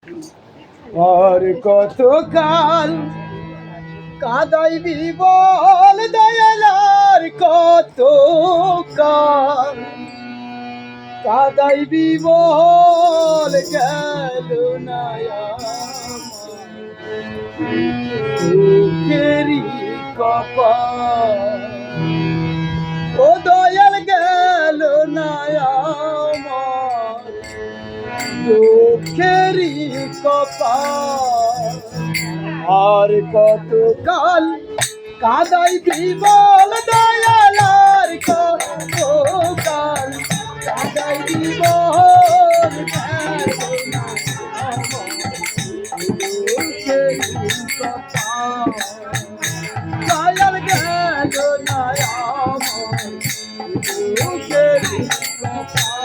আর কতকাল কাঁদাইবি বল দয়ালার, কতকাল কাঁদাইবি বল, গেল না দুঃখেরই কপাল। ও দয়াল, গেল না আমার দুঃখেরই কপাল। আর কতকাল কাঁদাইবি বল দয়ালার, কতকাল কাঁদাইবি বল, দুঃখেরই কপাল। দয়াল, গেল না আমার দুঃখেরই কপাল।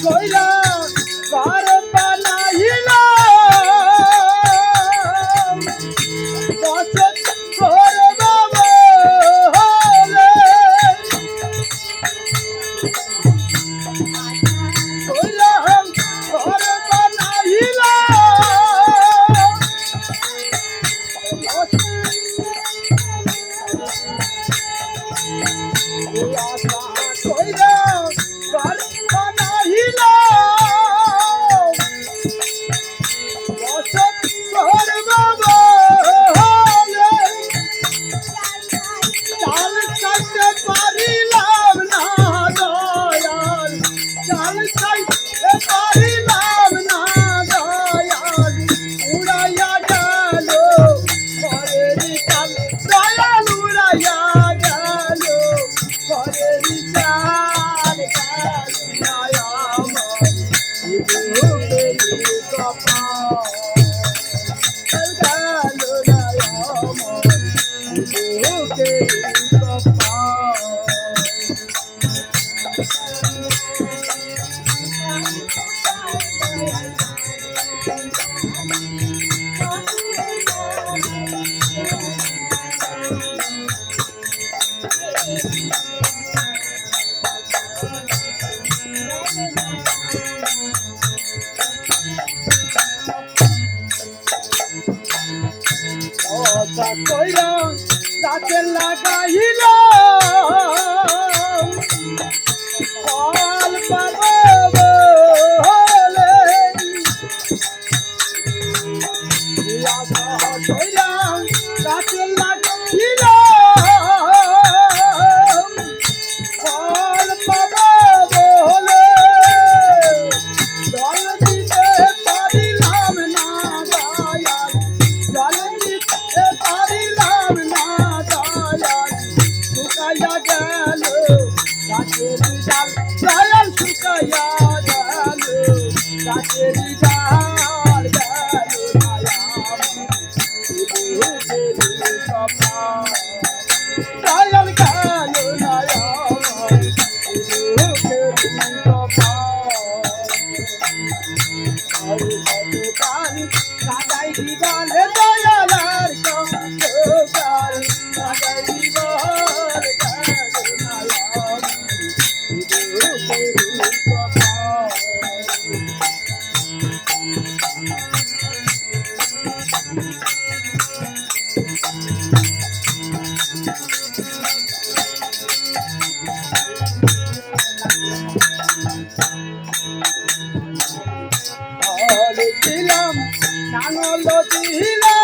কইরা ঘর বানাইলাম, বসত করব বলে। কইরা ঘর বানাইলাম, কইরা ঘর বানাইলাম, বসত করব বলে। চাল চাইতে পারিলাম না দয়াল, চাল চাইতে পারিলাম না দয়াল, উড়াইয়া গেল ঘরের চাল। দয়াল, উড়াইয়া গেল ঘরের চাল, গেল না আমার দুঃখেরই কপাল। গেল না আমার দুঃখেরই কপাল। কথা কইরা গাছে লাগাইলাম, ফল পাবো বলে। আশা কইরা গাছে লাগাইলাম, ফল পাবো বলে। জল দিতে পারিলাম না দয়াল, জল দিতে পারিলাম না দয়াল, শুকাইয়া গেল গাছের ডাল। দয়াল, শুকাইয়া গেল গাছের ডাল, গেল না আমার দুঃখেরই কপাল। দয়াল, গেল না আমার দুঃখেরই কপাল। আর কতকাল কাঁদাইবি বল দয়ালার, কতকাল কাঁদাইবি বল, গেল না আমার দুঃখেরই কপাল। দিলাম নাঙল দিলাম,